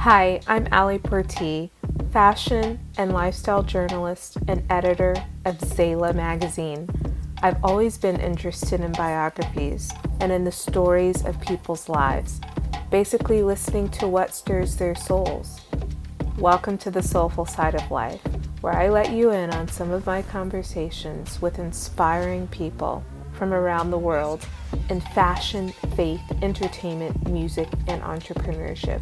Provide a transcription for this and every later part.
Hi, I'm Ali Porti, fashion and lifestyle journalist and editor of Zayla magazine. I've always been interested in biographies and in the stories of people's lives, basically listening to what stirs their souls. Welcome to the Soulful Side of Life, where I let you in on some of my conversations with inspiring people from around the world in fashion, faith, entertainment, music, and entrepreneurship.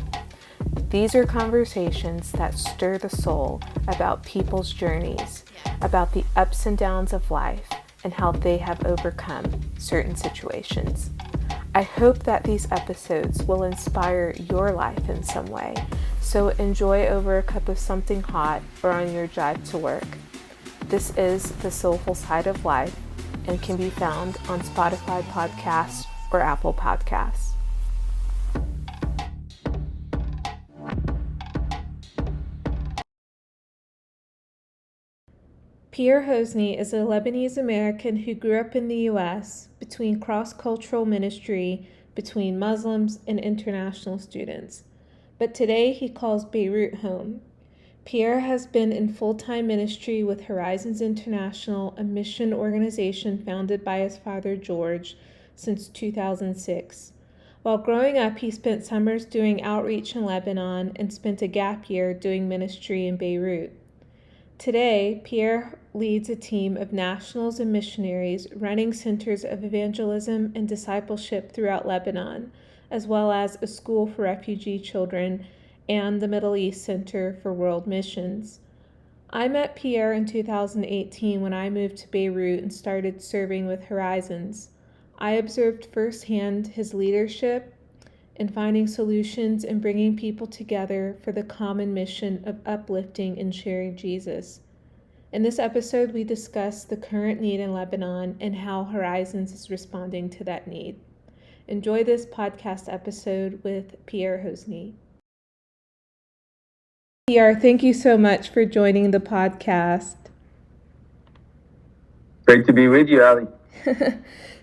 These are conversations that stir the soul about people's journeys, about the ups and downs of life, and how they have overcome certain situations. I hope that these episodes will inspire your life in some way, so enjoy over a cup of something hot or on your drive to work. This is The Soulful Side of Life and can be found on Spotify Podcasts or Apple Podcasts. Pierre Houssney is a Lebanese-American who grew up in the U.S. between cross-cultural ministry between Muslims and international students. But today he calls Beirut home. Pierre has been in full-time ministry with Horizons International, a mission organization founded by his father George, since 2006. While growing up, he spent summers doing outreach in Lebanon and spent a gap year doing ministry in Beirut. Today, Pierre leads a team of nationals and missionaries running centers of evangelism and discipleship throughout Lebanon, as well as a school for refugee children and the Middle East Center for World Missions. I met Pierre in 2018 when I moved to Beirut and started serving with Horizons. I observed firsthand his leadership in finding solutions and bringing people together for the common mission of uplifting and sharing Jesus. In this episode, we discuss the current need in Lebanon and how Horizons is responding to that need. Enjoy this podcast episode with Pierre Houssney. Pierre, thank you so much for joining the podcast. Great to be with you, Ali.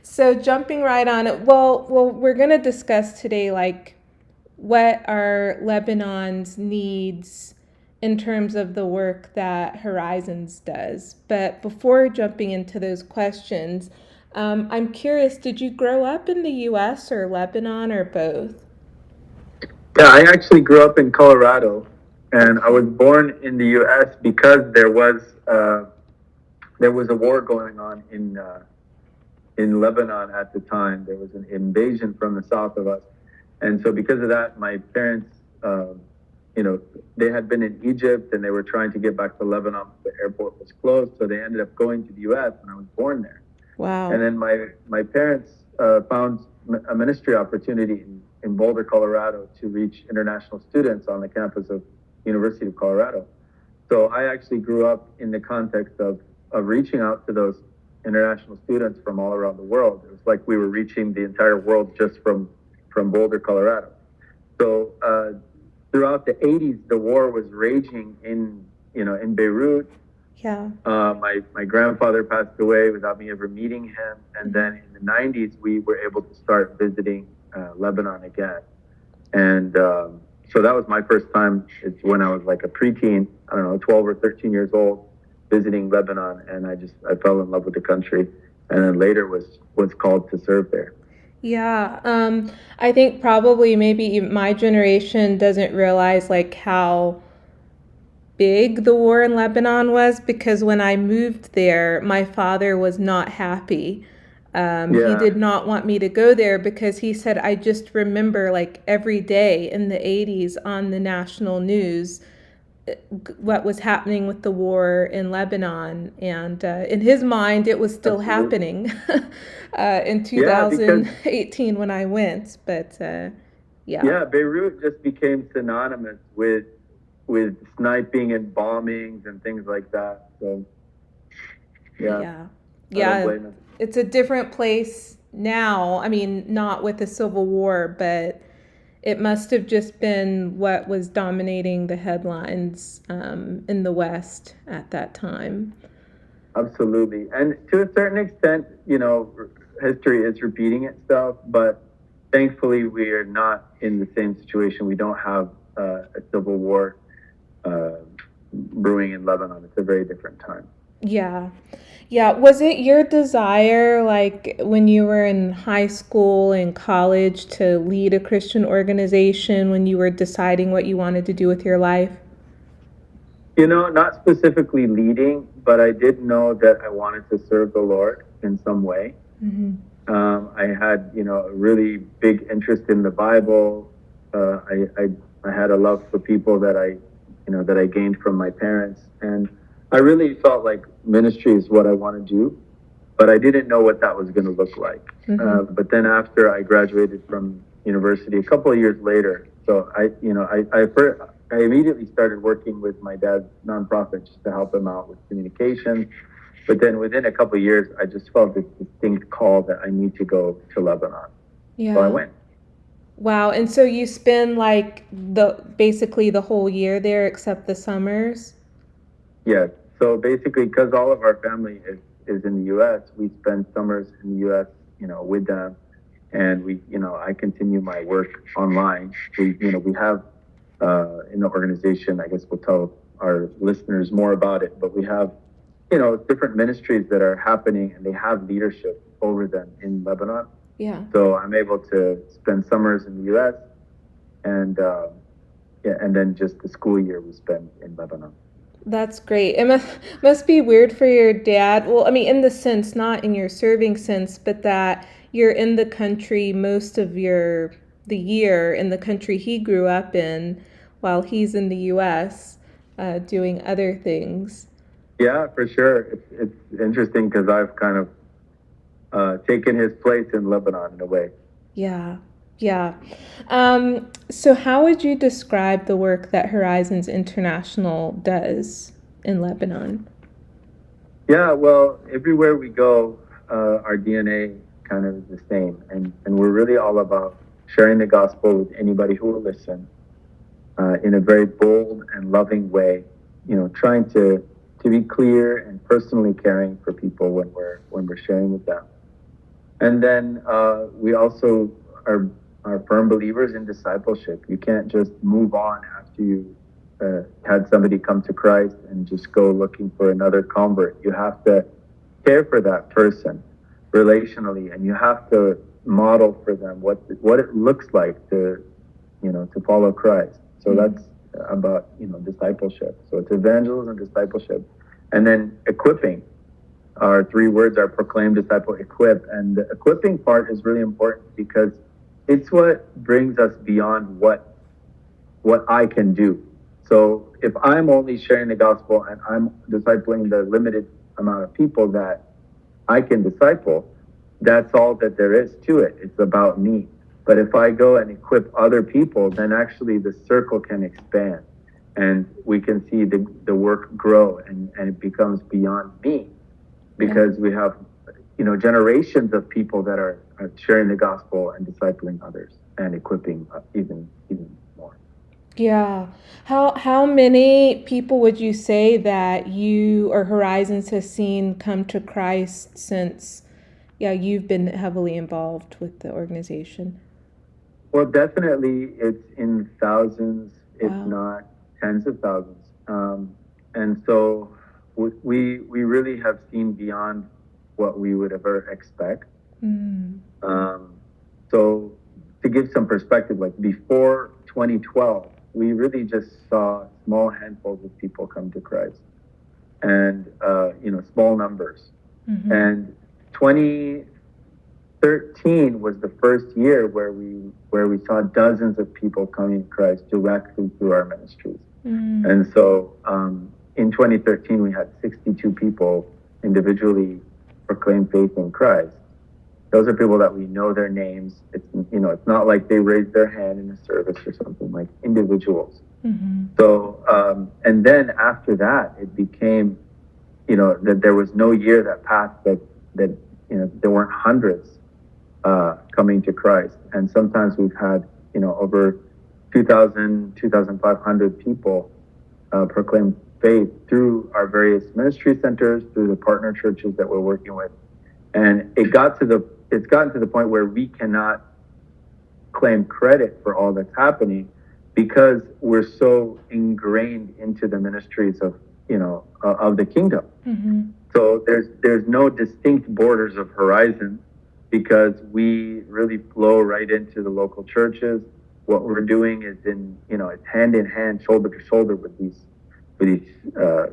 So jumping right on it, well, we're going to discuss today, what are Lebanon's needs in terms of the work that Horizons does. But before jumping into those questions, I'm curious, did you grow up in the U.S. or Lebanon or both? Yeah, I actually grew up in Colorado, and I was born in the U.S. because there was a war going on in Lebanon at the time. There was an invasion from the south of us, and so because of that, my parents, they had been in Egypt and they were trying to get back to Lebanon. The airport was closed, so they ended up going to the U.S. and I was born there. Wow. And then my parents found a ministry opportunity in Boulder, Colorado, to reach international students on the campus of University of Colorado. So I actually grew up in the context of reaching out to those international students from all around the world. It was like we were reaching the entire world just from Boulder, Colorado. So throughout the 80s, the war was raging in Beirut. Yeah. My grandfather passed away without me ever meeting him. And then in the 90s, we were able to start visiting Lebanon again. And so that was my first time. It's when I was like a preteen, 12 or 13 years old, visiting Lebanon. And I fell in love with the country. And then later was called to serve there. Yeah. I think probably maybe my generation doesn't realize how big the war in Lebanon was, because when I moved there, my father was not happy. He did not want me to go there because he said, I just remember every day in the 80s on the national news what was happening with the war in Lebanon. And in his mind, it was still happening in 2018 when I went. But yeah, Beirut just became synonymous with sniping and bombings and things like that. So yeah. I don't blame him. It's a different place now. I mean, not with the Civil War, but it must have just been what was dominating the headlines in the West at that time. Absolutely. And to a certain extent, history is repeating itself, but thankfully we are not in the same situation. We don't have a civil war brewing in Lebanon. It's a very different time. Yeah. Yeah. Was it your desire, like when you were in high school and college, to lead a Christian organization when you were deciding what you wanted to do with your life? Not specifically leading, but I did know that I wanted to serve the Lord in some way. Mm-hmm. I had, a really big interest in the Bible. I had a love for people that I gained from my parents, and I really felt like ministry is what I want to do, but I didn't know what that was going to look like. Mm-hmm. But then after I graduated from university, a couple of years later, so I immediately started working with my dad's nonprofit just to help him out with communication. But then within a couple of years, I just felt this distinct call that I need to go to Lebanon. So I Yeah. went. Wow. And so you spend like basically the whole year there except the summers? Yeah. So basically, because all of our family is in the U.S., we spend summers in the U.S., with them. And I continue my work online. We have in the organization, I guess we'll tell our listeners more about it, but we have, different ministries that are happening and they have leadership over them in Lebanon. Yeah. So I'm able to spend summers in the U.S. and and then just the school year we spend in Lebanon. That's great. It must be weird for your dad. Well, I mean, in the sense, not in your serving sense, but that you're in the country most of the year in the country he grew up in, while he's in the U.S. Doing other things. Yeah, for sure. It's interesting because I've kind of taken his place in Lebanon in a way. Yeah, yeah. So how would you describe the work that Horizons International does in Lebanon? Yeah, well, everywhere we go, our DNA kind of is the same, and we're really all about sharing the gospel with anybody who will listen in a very bold and loving way. Trying to be clear and personally caring for people when we're sharing with them. And then we also are firm believers in discipleship. You can't just move on after you had somebody come to Christ and just go looking for another convert. You have to care for that person relationally, and you have to model for them what it looks like to follow Christ. So that's about discipleship. So it's evangelism, discipleship, and then equipping. Our three words are proclaim, disciple, equip. And the equipping part is really important because it's what brings us beyond what I can do. So if I'm only sharing the gospel and I'm discipling the limited amount of people that I can disciple, that's all that there is to it. It's about me. But if I go and equip other people, then actually the circle can expand and we can see the work grow and it becomes beyond me. Because we have, generations of people that are sharing the gospel and discipling others and equipping even more. Yeah. How many people would you say that you or Horizons has seen come to Christ since, you've been heavily involved with the organization? Well, definitely it's in thousands, if Wow. not tens of thousands. And so we really have seen beyond what we would ever expect. Mm. So to give some perspective, like before 2012, we really just saw small handfuls of people come to Christ, and small numbers. Mm-hmm. And 2013 was the first year where we saw dozens of people coming to Christ directly through our ministries. Mm. And so in 2013, we had 62 people individually proclaim faith in Christ. Those are people that we know their names. It's not like they raised their hand in a service or something, like individuals. Mm-hmm. So, and then after that, it became, that there was no year that passed that there weren't hundreds coming to Christ. And sometimes we've had, over 2,000, 2,500 people proclaim faith through our various ministry centers, through the partner churches that we're working with. And it's gotten to the point where we cannot claim credit for all that's happening because we're so ingrained into the ministries of of the kingdom. Mm-hmm. So there's no distinct borders of horizon because we really flow right into the local churches. What we're doing is it's hand in hand, shoulder to shoulder with these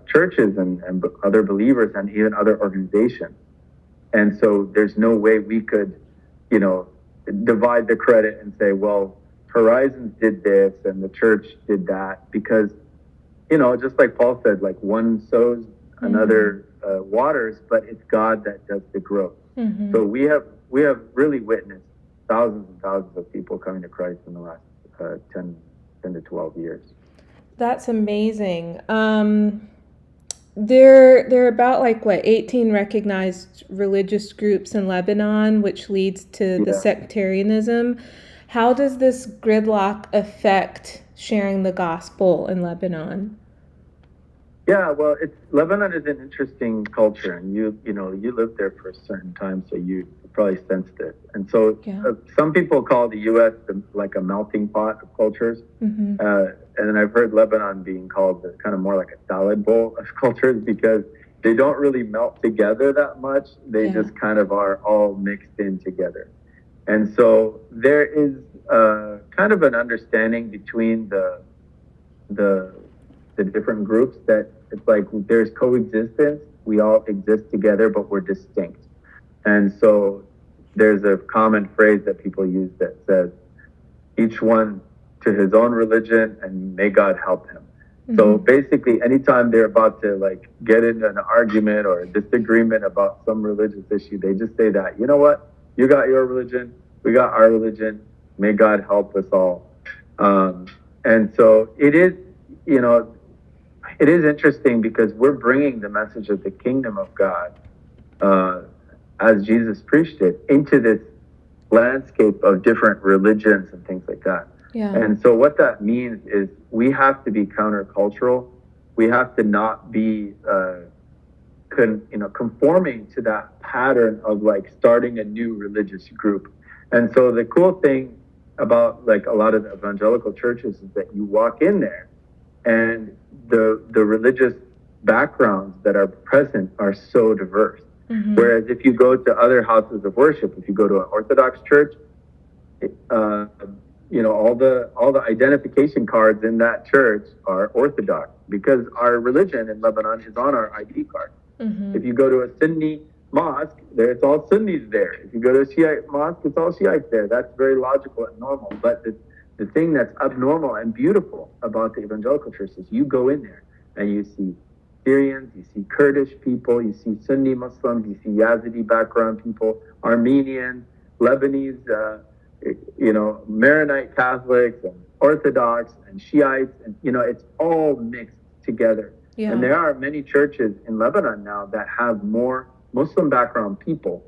churches and other believers and even other organizations. And so there's no way we could, divide the credit and say, well, Horizons did this and the church did that, because, just like Paul said, like one sows, another waters, but it's God that does the growth. Mm-hmm. So we have really witnessed thousands and thousands of people coming to Christ in the last 10 to 12 years. That's amazing. There are about 18 recognized religious groups in Lebanon, which leads to the sectarianism. How does this gridlock affect sharing the gospel in Lebanon? Yeah, well, Lebanon is an interesting culture, and you lived there for a certain time, so you probably sensed it. And so some people call the U.S. like a melting pot of cultures, Mm-hmm. And then I've heard Lebanon being called kind of more like a salad bowl of cultures, because they don't really melt together that much. They just kind of are all mixed in together. And so there is kind of an understanding between the different groups that it's like there's coexistence. We all exist together, but we're distinct. And so there's a common phrase that people use that says, each one to his own religion and may God help him. Mm-hmm. So basically, anytime they're about to get into an argument or a disagreement about some religious issue, they just say that, you know what, you got your religion, we got our religion, may God help us all. And so it is interesting because we're bringing the message of the kingdom of God, as Jesus preached it, into this landscape of different religions and things like that. Yeah. And so what that means is we have to be countercultural. We have to not be conforming to that pattern of starting a new religious group. And so the cool thing about a lot of the evangelical churches is that you walk in there and the religious backgrounds that are present are so diverse. Mm-hmm. Whereas if you go to other houses of worship, if you go to an Orthodox church, all the identification cards in that church are Orthodox, because our religion in Lebanon is on our ID card. Mm-hmm. If you go to a Sunni mosque, it's all Sunnis there. If you go to a Shiite mosque, it's all Shiites there. That's very logical and normal. But the thing that's abnormal and beautiful about the evangelical church is you go in there and you see Syrians, you see Kurdish people, you see Sunni Muslims, you see Yazidi background people, Armenians, Lebanese, Maronite Catholics and Orthodox and Shiites, and it's all mixed together. Yeah. And there are many churches in Lebanon now that have more Muslim background people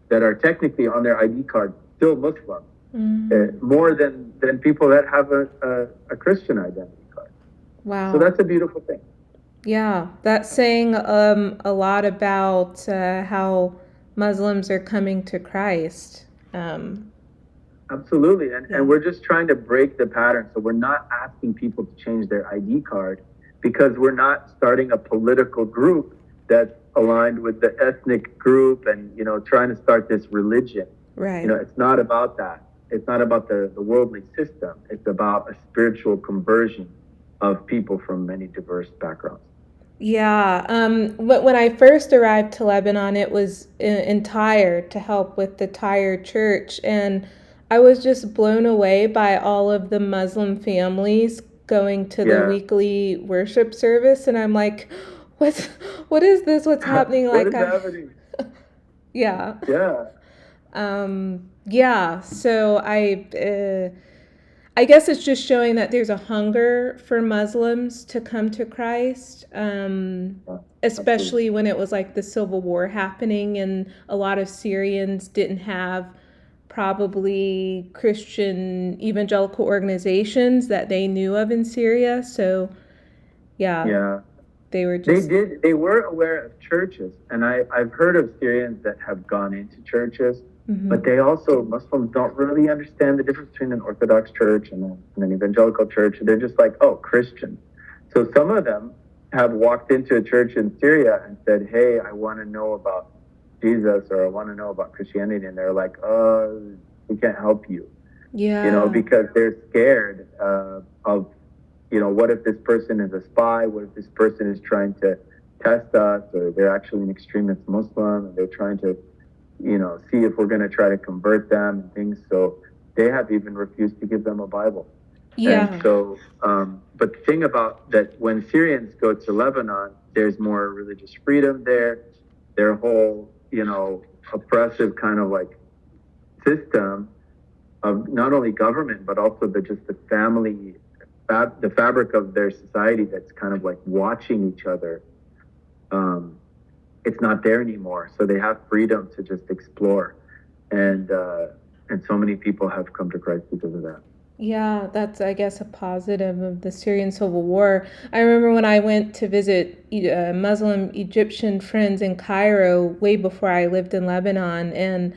that are technically on their ID card still Muslim, more than people that have a Christian identity card. Wow. So that's a beautiful thing. Yeah, that's saying a lot about how Muslims are coming to Christ. Absolutely. And we're just trying to break the pattern. So we're not asking people to change their ID card, because we're not starting a political group that's aligned with the ethnic group and, trying to start this religion. Right. It's not about that. It's not about the worldly system. It's about a spiritual conversion of people from many diverse backgrounds. Yeah. When I first arrived to Lebanon, it was in Tyre to help with the Tyre church. And I was just blown away by all of the Muslim families going to the weekly worship service. And I'm like, what is this? What's happening? What is happening? Yeah. Yeah. So I guess it's just showing that there's a hunger for Muslims to come to Christ, especially when it was the Civil War happening, and a lot of Syrians didn't have probably Christian evangelical organizations that they knew of in Syria. So, they were just... They were aware of churches, and I've heard of Syrians that have gone into churches, Mm-hmm. But they also, Muslims don't really understand the difference between an Orthodox church and an evangelical church. They're just like, oh, Christian. So some of them have walked into a church in Syria and said, hey, I want to know about Jesus, or I want to know about Christianity. And they're like, we can't help you, Yeah. because they're scared of, what if this person is a spy? What if this person is trying to test us, or they're actually an extremist Muslim and they're trying to, see if we're going to try to convert them and things. So they have even refused to give them a Bible. Yeah. And so, but the thing about that, when Syrians go to Lebanon, there's more religious freedom there. Their whole, oppressive kind of like system of not only government, but also just the family, the fabric of their society that's kind of like watching each other. It's not there anymore. So they have freedom to just explore. And so many people have come to Christ because of that. Yeah, that's, I guess, a positive of the Syrian civil war. I remember when I went to visit Muslim Egyptian friends in Cairo way before I lived in Lebanon, and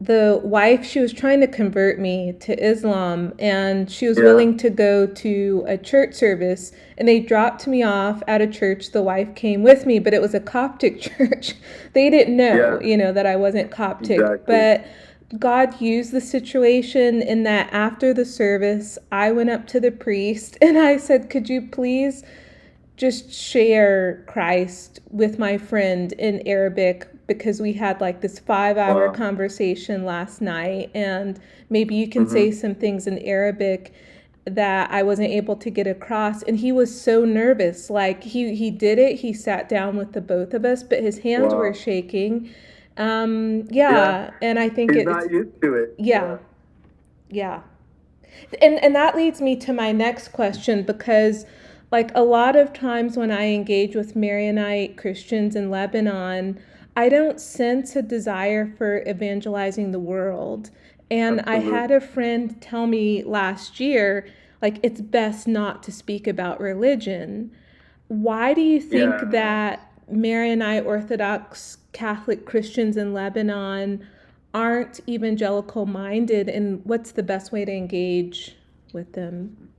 the wife, she was trying to convert me to Islam, and she was willing to go to a church service, and they dropped me off at a church. The wife came with me, but it was a Coptic church. They didn't know, that I wasn't Coptic. Exactly. But God used the situation in that after the service, I went up to the priest and I said, could you please just share Christ with my friend in Arabic, because we had like this 5-hour conversation last night, and maybe you can say some things in Arabic that I wasn't able to get across. And he was so nervous. Like he did it. He sat down with the both of us, but his hands were shaking. And I think he's not used to it. Yeah. And that leads me to my next question, because like a lot of times when I engage with Maronite Christians in Lebanon, I don't sense a desire for evangelizing the world. And Absolutely. I had a friend tell me last year, like, it's best not to speak about religion. Why do you think that Maronite Orthodox Catholic Christians in Lebanon aren't evangelical minded, and what's the best way to engage with them?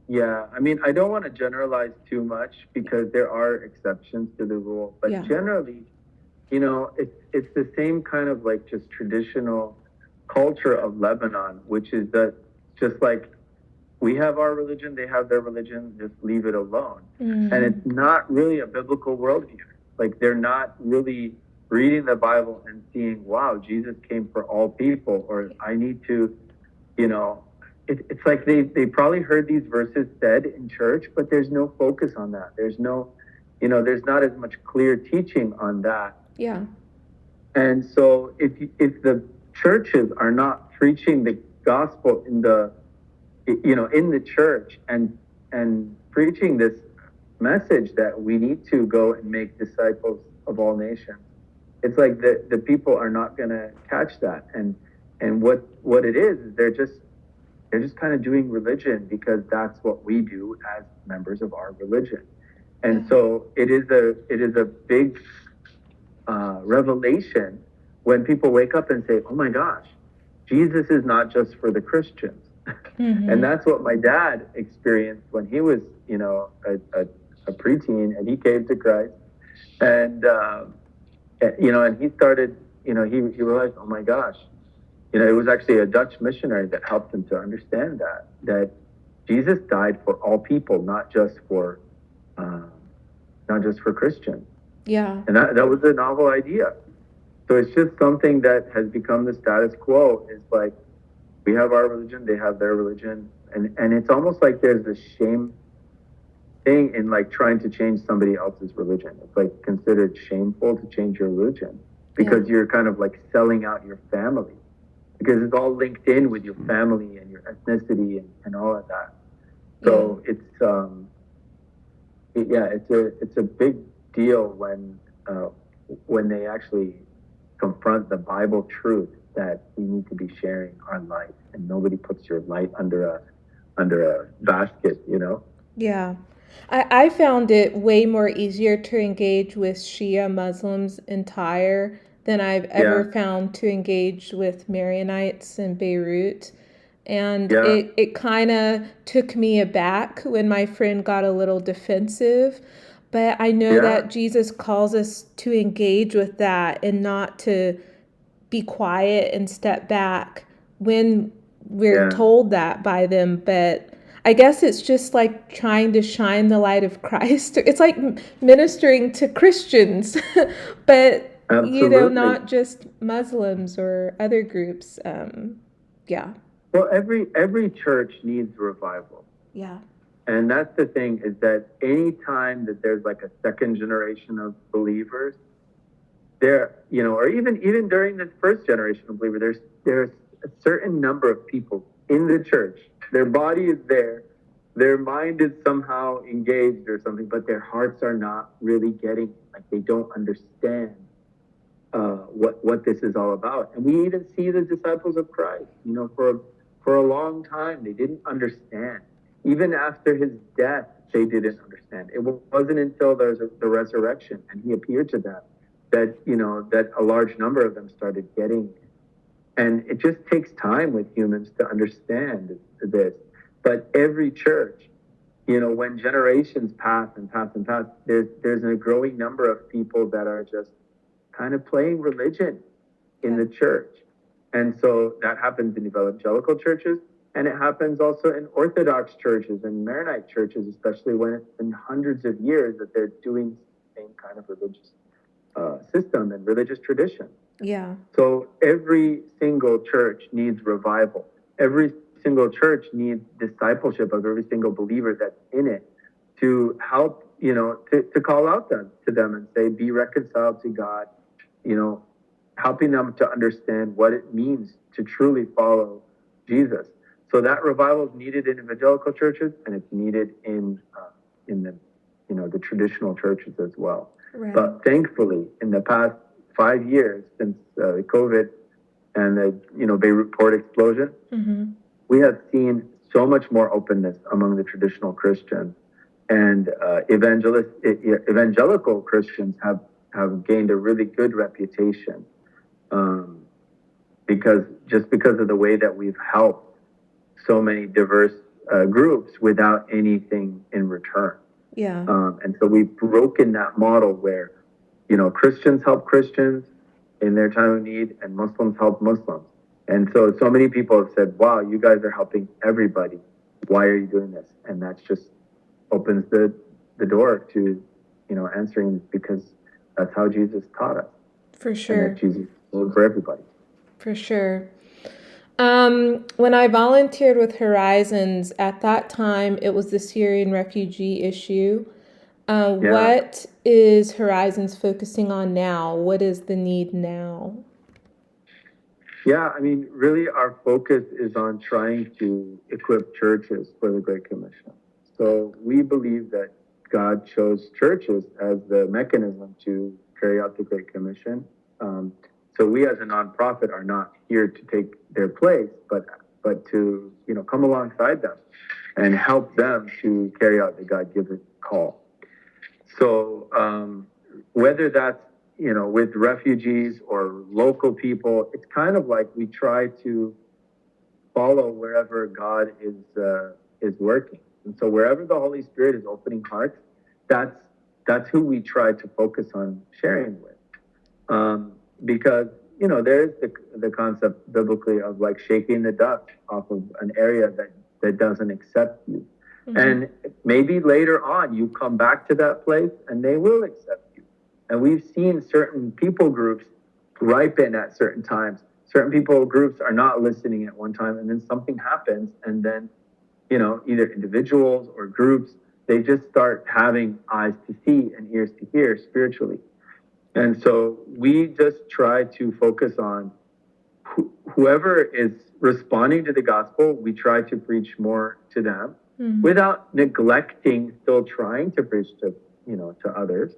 Yeah, I mean, I don't want to generalize too much because there are exceptions to the rule, but generally, it's the same kind of like just traditional culture of Lebanon, which is that just like we have our religion, they have their religion, just leave it alone. And it's not really a biblical worldview. Like they're not really reading the Bible and seeing, wow, Jesus came for all people, or I need to, it's like they probably heard these verses said in church, but there's no focus on that. There's no, there's not as much clear teaching on that. Yeah. And so if the churches are not preaching the gospel in the church and preaching this message that we need to go and make disciples of all nations, it's like the people are not going to catch that. And what it is they're just kind of doing religion because that's what we do as members of our religion. And so it is a big revelation when people wake up and say, oh my gosh, Jesus is not just for the Christians. And that's what my dad experienced when he was, a preteen, and he came to Christ. And, and he started, he realized, oh my gosh, it was actually a Dutch missionary that helped him to understand that Jesus died for all people, not just for Christians. Yeah. And that was a novel idea. So it's just something that has become the status quo. Is like, we have our religion, they have their religion. And it's almost like there's this shame thing in like trying to change somebody else's religion. It's like considered shameful to change your religion because you're kind of like selling out your family, because it's all linked in with your family and your ethnicity and all of that. So it's a big deal when they actually confront the Bible truth that we need to be sharing our light, and nobody puts your light under a basket, Yeah. I found it way more easier to engage with Shia Muslims in Tyre than I've Yeah. ever found to engage with Maronites in Beirut. And Yeah. it kind of took me aback when my friend got a little defensive. But I know Yeah. that Jesus calls us to engage with that and not to be quiet and step back when we're Yeah. told that by them. But I guess it's just like trying to shine the light of Christ. It's like ministering to Christians, but Absolutely. not just Muslims or other groups. Yeah. Well, every church needs revival. Yeah. And that's the thing, is that any time that there's like a second generation of believers, there, or even during this first generation of believers, there's a certain number of people in the church. Their body is there, their mind is somehow engaged or something, but their hearts are not really getting it. Like, they don't understand what this is all about. And we even see the disciples of Christ, for a long time, they didn't understand. Even after his death, they didn't understand. It wasn't until there's the resurrection and he appeared to them that a large number of them started getting it. And it just takes time with humans to understand this. But every church, when generations pass and pass and pass, there's a growing number of people that are just kind of playing religion in the church. And so that happens in evangelical churches, and it happens also in Orthodox churches and Maronite churches, especially when it's been hundreds of years that they're doing the same kind of religious system and religious tradition. Yeah. So every single church needs revival. Every single church needs discipleship of every single believer that's in it to help, to call out to them and say, be reconciled to God, helping them to understand what it means to truly follow Jesus. So that revival is needed in evangelical churches, and it's needed in the traditional churches as well. Right. But thankfully, in the past 5 years since COVID and the Beirut port explosion, Mm-hmm. we have seen so much more openness among the traditional Christians, and evangelical Christians have gained a really good reputation, because of the way that we've helped so many diverse groups without anything in return. Yeah. And so we've broken that model where, Christians help Christians in their time of need, and Muslims help Muslims. And so many people have said, wow, you guys are helping everybody. Why are you doing this? And that's just opens the door to, answering, because that's how Jesus taught us. For sure. And that Jesus is for everybody. For sure. When I volunteered with Horizons, at that time, it was the Syrian refugee issue. Yeah. What is Horizons focusing on now? What is the need now? Yeah, really our focus is on trying to equip churches for the Great Commission. So we believe that God chose churches as the mechanism to carry out the Great Commission. So we as a nonprofit are not here to take their place, but to come alongside them and help them to carry out the God-given call. So whether that's with refugees or local people, it's kind of like we try to follow wherever God is working. And so wherever the Holy Spirit is opening hearts, that's who we try to focus on sharing with. Because there's the concept biblically of like shaking the dust off of an area that doesn't accept you. Mm-hmm. And maybe later on you come back to that place and they will accept you. And we've seen certain people groups ripen at certain times. Certain people groups are not listening at one time, and then something happens, and then either individuals or groups, they just start having eyes to see and ears to hear spiritually. And so we just try to focus on whoever is responding to the gospel. We try to preach more to them, mm-hmm. without neglecting still trying to preach to others.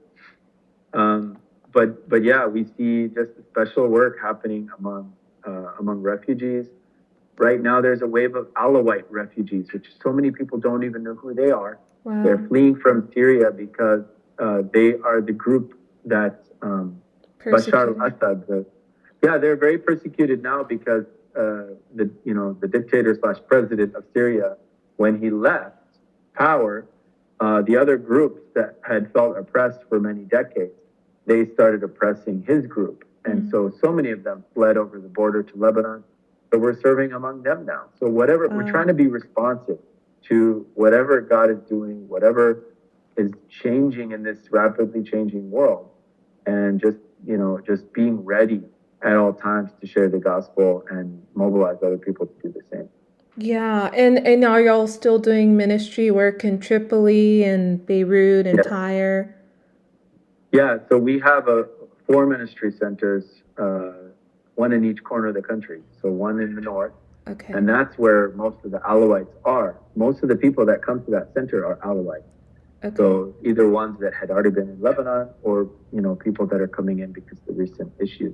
But yeah, we see just a special work happening among refugees. Right now, there's a wave of Alawite refugees, which so many people don't even know who they are. Wow. They're fleeing from Syria because they are the group that's Bashar Persecuted. al-Assad. Yeah, they're very persecuted now because the dictator slash president of Syria, when he left power, the other groups that had felt oppressed for many decades, they started oppressing his group. And so many of them fled over the border to Lebanon. So we're serving among them now. So whatever, we're trying to be responsive to whatever God is doing, whatever is changing in this rapidly changing world, and just being ready at all times to share the gospel and mobilize other people to do the same. Yeah, and are y'all still doing ministry work in Tripoli and Beirut and Yes. Tyre? Yeah, so we have 4 ministry centers, one in each corner of the country. So one in the north, Okay. and that's where most of the Alawites are. Most of the people that come to that center are Alawites. Okay. So either ones that had already been in Lebanon, or people that are coming in because of the recent issues.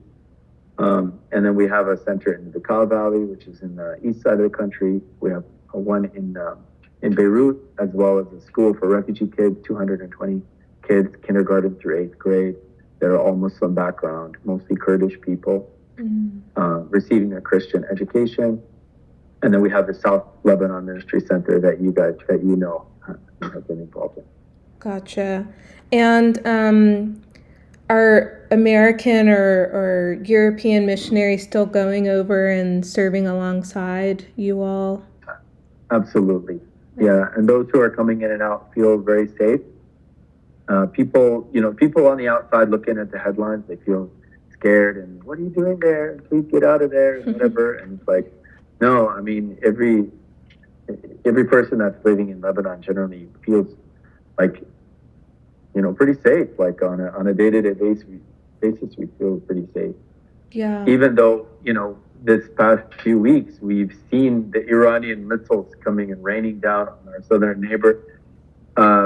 And then we have a center in the Bekaa Valley, which is in the east side of the country. We have one in Beirut, as well as a school for refugee kids, 220 kids, kindergarten through 8th grade. They're all Muslim background, mostly Kurdish people, receiving a Christian education. And then we have the South Lebanon Ministry Center that you have been involved in. Gotcha. And are American or European missionaries still going over and serving alongside you all? Absolutely. Yeah. And those who are coming in and out feel very safe. People on the outside looking at the headlines, they feel scared and, what are you doing there? Please get out of there, and whatever. And it's like, no, I mean, every person that's living in Lebanon generally feels like, pretty safe. Like on a day-to-day basis, we feel pretty safe. Yeah. Even though, this past few weeks, we've seen the Iranian missiles coming and raining down on our southern neighbor.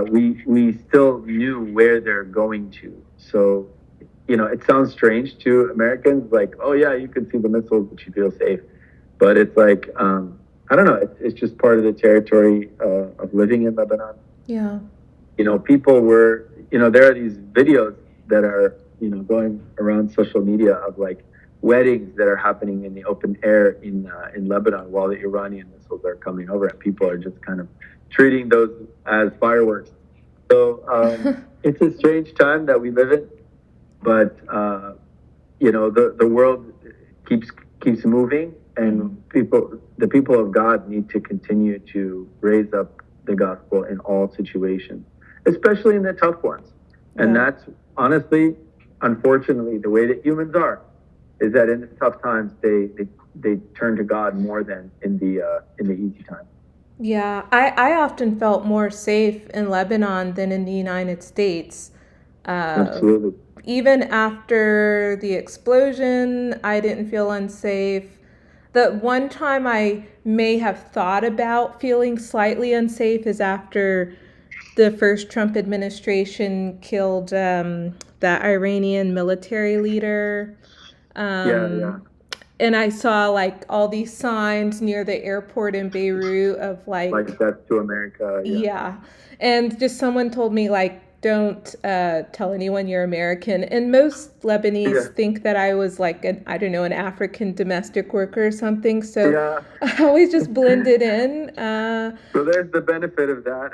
We still knew where they're going to. So, it sounds strange to Americans, like, oh yeah, you can see the missiles, but you feel safe. But it's like, I don't know, it's just part of the territory of living in Lebanon. Yeah. People were, there are these videos that are, going around social media of like weddings that are happening in the open air in Lebanon while the Iranian missiles are coming over, and people are just kind of treating those as fireworks. So it's a strange time that we live in, but the world keeps moving, and the people of God need to continue to raise up the gospel in all situations, especially in the tough ones. And that's honestly, unfortunately, the way that humans are, is that in the tough times they turn to God more than in the easy times. Yeah, I often felt more safe in Lebanon than in the United States. Absolutely. Even after the explosion, I didn't feel unsafe. The one time I may have thought about feeling slightly unsafe is after the first Trump administration killed that Iranian military leader. Yeah. And I saw like all these signs near the airport in Beirut of like Death to America. yeah. And just someone told me like, don't tell anyone you're American. And most Lebanese think that I was like an African domestic worker or something. So I always just blended in. So there's the benefit of that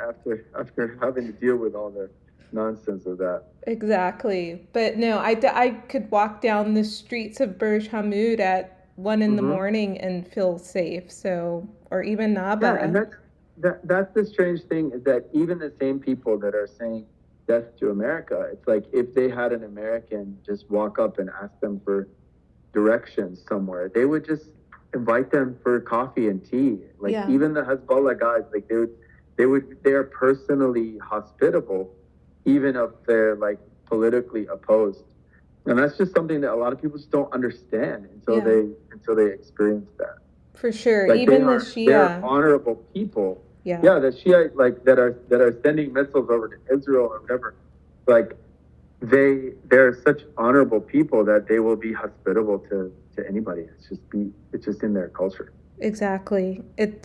after having to deal with all the nonsense of that. Exactly. But no, I could walk down the streets of Burj Hamid at 1 in the morning and feel safe. So, or even Naba. Yeah, and that's the strange thing, is that even the same people that are saying death to America, it's like if they had an American just walk up and ask them for directions somewhere, they would just invite them for coffee and tea. Like even the Hezbollah guys, like they are personally hospitable, even if they're like politically opposed. And that's just something that a lot of people just don't understand until they experience that. For sure. Like even the Shia. They're honorable people. Yeah, the Shia, like that are sending missiles over to Israel or whatever. Like they're such honorable people that they will be hospitable to anybody. It's just in their culture. Exactly. And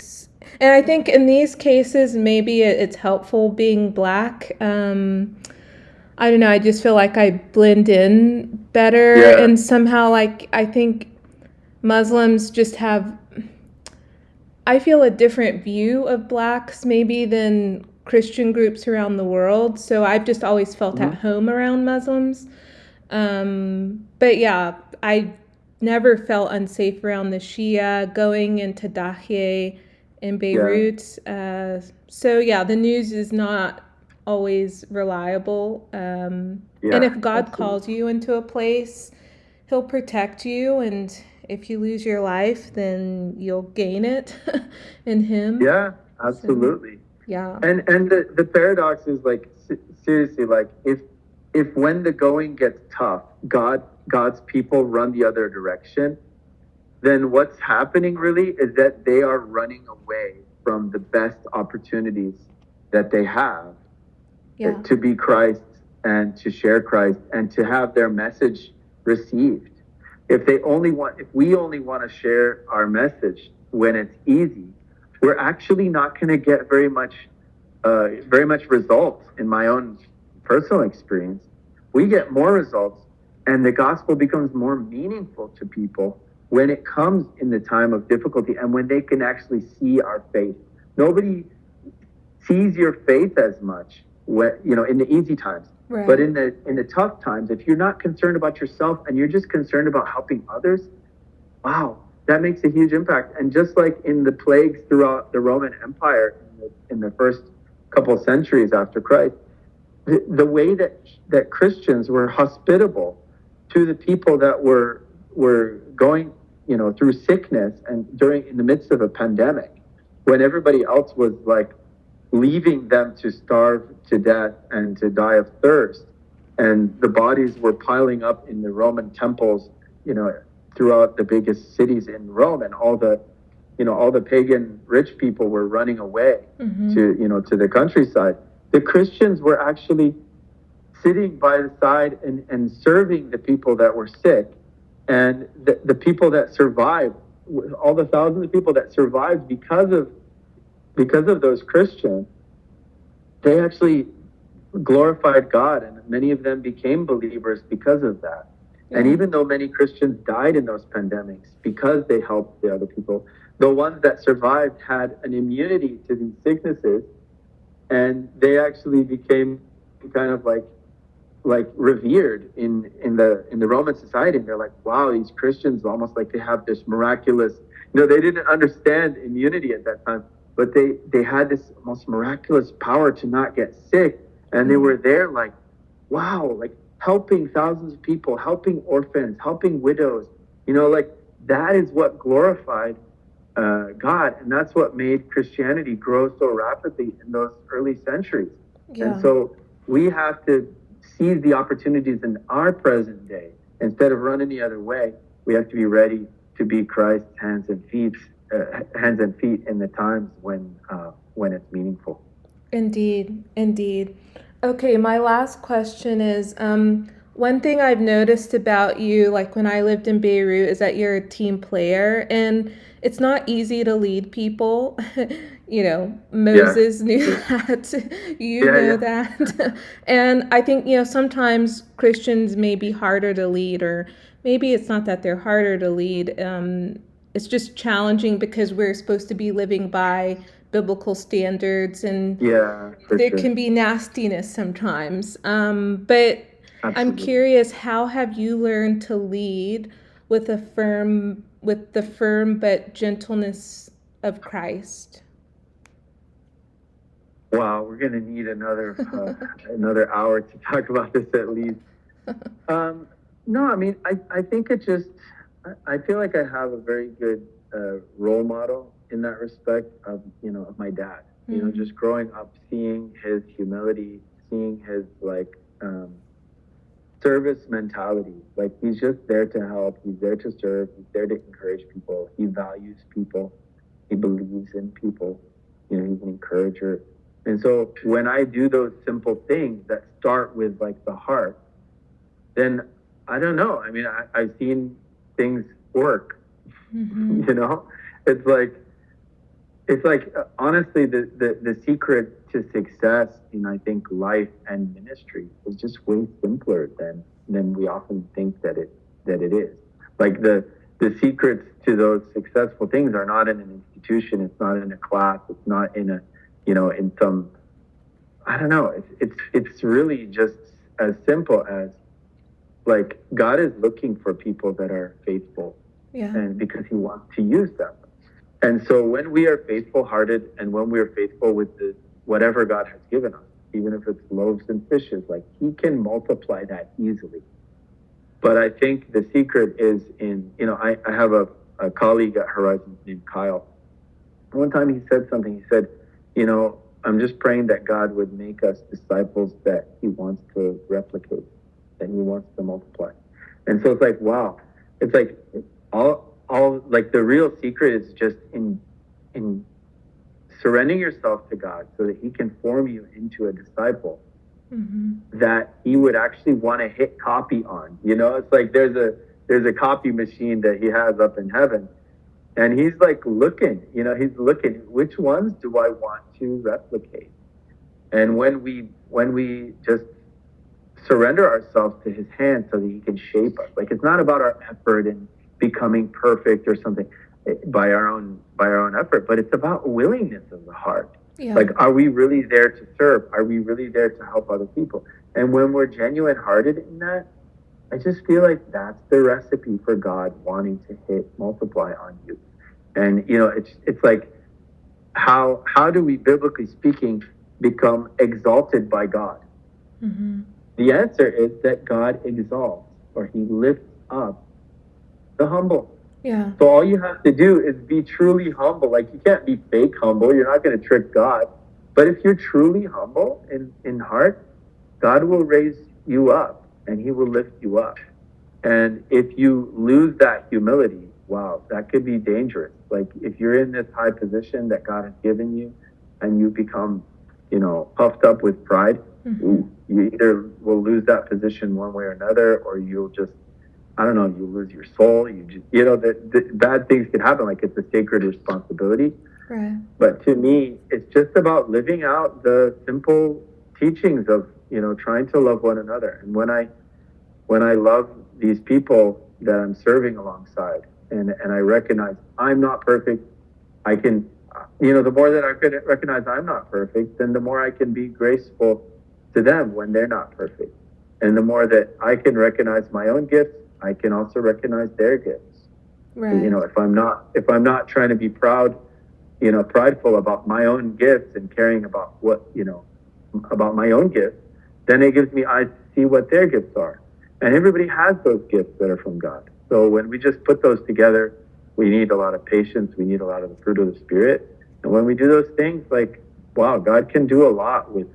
I think in these cases maybe it's helpful being Black. I don't know, I just feel like I blend in better, Yeah. and somehow, like, I think Muslims just have, I feel, a different view of blacks maybe than Christian groups around the world. So I've just always felt at Mhm. home around Muslims. But yeah, I never felt unsafe around the Shia going into Dahieh in Yeah. Beirut. So yeah, the news is not always reliable. And Yeah. if God Absolutely. calls you into a place, He'll protect you. And if you lose your life, then you'll gain it in Him. Yeah. So Absolutely. yeah. And the paradox is like seriously, like if when the going gets tough, God's people run the other direction, then what's happening really is that they are running away from the best opportunities that they have Yeah. to be Christ and to share Christ and to have their message received. If we only want to share our message when it's easy, we're actually not going to get very much results. In my own personal experience, we get more results, and the gospel becomes more meaningful to people when it comes in the time of difficulty and when they can actually see our faith. Nobody sees your faith as much when, in the easy times, but Right. in the tough times, if you're not concerned about yourself and you're just concerned about helping others, wow, that makes a huge impact. And just like in the plagues throughout the Roman Empire in the first couple of centuries after Christ, the way that Christians were hospitable to the people that were going, through sickness and in the midst of a pandemic, when everybody else was like leaving them to starve to death and to die of thirst, and the bodies were piling up in the Roman temples, you know, throughout the biggest cities in Rome, and all the pagan rich people were running away to the countryside. The Christians were actually sitting by the side and serving the people that were sick, and the people that survived, all the thousands of people that survived because of those Christians, they actually glorified God, and many of them became believers because of that. Yeah. And even though many Christians died in those pandemics because they helped the other people, the ones that survived had an immunity to these sicknesses, and they actually became kind of like revered in the Roman society. And they're like, wow, these Christians, almost like they have this miraculous, they didn't understand immunity at that time, but they had this most miraculous power to not get sick. And they were there like, wow, like helping thousands of people, helping orphans, helping widows, like that is what glorified God. And that's what made Christianity grow so rapidly in those early centuries. Yeah. And so we have to seize the opportunities in our present day. Instead of running the other way, we have to be ready to be Christ's hands and feet in the times when it's meaningful. Indeed, indeed. Okay, my last question is, one thing I've noticed about you, like when I lived in Beirut, is that you're a team player, and it's not easy to lead people. Moses knew that. You know that. And I think, sometimes Christians may be harder to lead, or maybe it's not that they're harder to lead. It's just challenging because we're supposed to be living by biblical standards, and there can be nastiness sometimes. But I'm curious, how have you learned to lead with the firm but gentleness of Christ? Wow, we're gonna need another hour to talk about this at least. No, I mean, I think I feel like I have a very good role model in that respect of my dad. Just growing up, seeing his humility, seeing his service mentality. Like he's just there to help. He's there to serve. He's there to encourage people. He values people. He believes in people. He's an encourager. And so when I do those simple things that start with like the heart, then I don't know. I mean, I've seen things work. It's like it's like honestly, the secret to success in, I think, life and ministry is just way simpler than we often think that it is. Like the secrets to those successful things are not in an institution. It's not in a class. It's not in a, in some, I don't know. It's really just as simple as, like, God is looking for people that are faithful, Yeah. and because He wants to use them. And so when we are faithful hearted, and when we are faithful with whatever God has given us, even if it's loaves and fishes, like, He can multiply that easily. But I think the secret is in, I have a colleague at Horizons named Kyle. One time he said something. He said, I'm just praying that God would make us disciples that He wants to replicate, that He wants to multiply. And so it's like, wow. It's like all like the real secret is just in surrendering yourself to God so that He can form you into a disciple that He would actually want to hit copy on. It's like there's a copy machine that He has up in heaven, and He's like looking. He's looking, which ones do I want to replicate? And when we just surrender ourselves to His hand so that He can shape us, like, it's not about our effort and becoming perfect or something by our own effort, but it's about willingness of the heart. Yeah. Like, are we really there to serve? Are we really there to help other people? And when we're genuine hearted in that, I just feel like that's the recipe for God wanting to multiply on you. And it's like, how do we, biblically speaking, become exalted by God? The answer is that God exalts, or He lifts up the humble. Yeah. So all you have to do is be truly humble. Like, you can't be fake humble. You're not going to trick God. But if you're truly humble in heart, God will raise you up and He will lift you up. And if you lose that humility, wow, that could be dangerous. Like, if you're in this high position that God has given you and you become, puffed up with pride, you either will lose that position one way or another, or you'll just, I don't know, you lose your soul. You just, the bad things can happen. Like, it's a sacred responsibility. Right. But to me, it's just about living out the simple teachings of, trying to love one another. And when I love these people that I'm serving alongside, and I recognize I'm not perfect, I can, the more that I can recognize I'm not perfect, then the more I can be graceful to them when they're not perfect. And the more that I can recognize my own gifts, I can also recognize their gifts. Right. If I'm not trying to be prideful about my own gifts and caring about about my own gifts, then it gives me eyes to see what their gifts are. And everybody has those gifts that are from God. So when we just put those together, we need a lot of patience. We need a lot of the fruit of the Spirit. And when we do those things, like, wow, God can do a lot with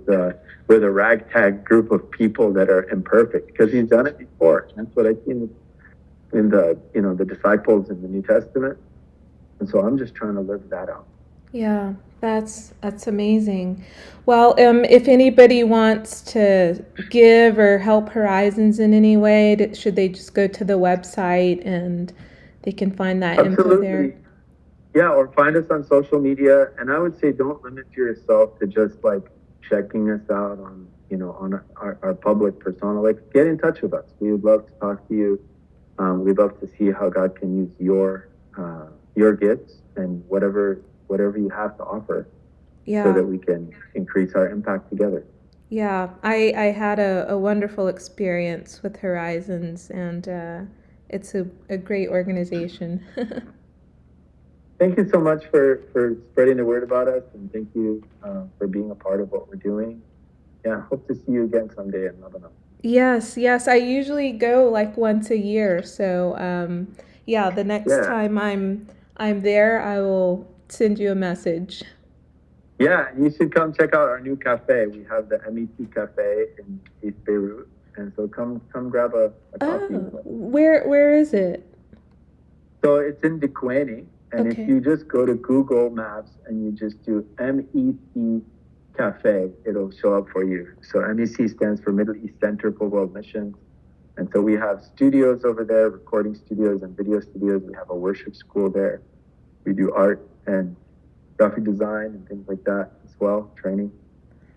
a ragtag group of people that are imperfect, because He's done it before. That's what I see in the disciples in the New Testament. And so I'm just trying to live that out. Yeah, that's amazing. Well, if anybody wants to give or help Horizons in any way, should they just go to the website and they can find that info there? Yeah, or find us on social media. And I would say, don't limit yourself to just like checking us out on our public persona. Like, get in touch with us. We would love to talk to you. We'd love to see how God can use your gifts and whatever you have to offer, so that we can increase our impact together. Yeah, I had a wonderful experience with Horizons, and it's a great organization. Thank you so much for spreading the word about us, and thank you for being a part of what we're doing. Yeah, hope to see you again someday in Lebanon. Yes. I usually go like once a year, so the next time I'm there, I will send you a message. Yeah, you should come check out our new cafe. We have the MEC Cafe in East Beirut, and so come grab a coffee. Where is it? So it's in Dequani, and if you just go to Google Maps and you just do MEC Cafe, it'll show up for you. So MEC stands for Middle East Center for World Missions. And so we have studios over there, recording studios and video studios. We have a worship school there. We do art, and graphic design and things like that as well, training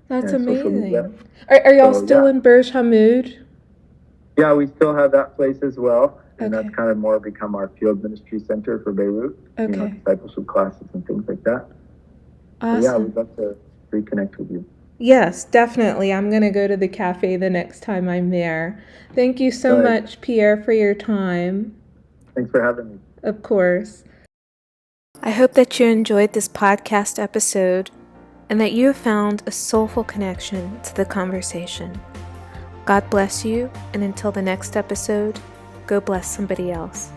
That's and social media. amazing. Are y'all So, still yeah. in Burj Hamid? Yeah, we still have that place as well, and Okay. that's kind of more become our field ministry center for Beirut. Okay. Discipleship classes and things like that. Awesome. So, yeah, we'd love to reconnect with you. Yes, definitely. I'm going to go to the cafe the next time I'm there. Thank you so much, Pierre, for your time. Thanks for having me. Of course. I hope that you enjoyed this podcast episode and that you have found a soulful connection to the conversation. God bless you, and until the next episode, go bless somebody else.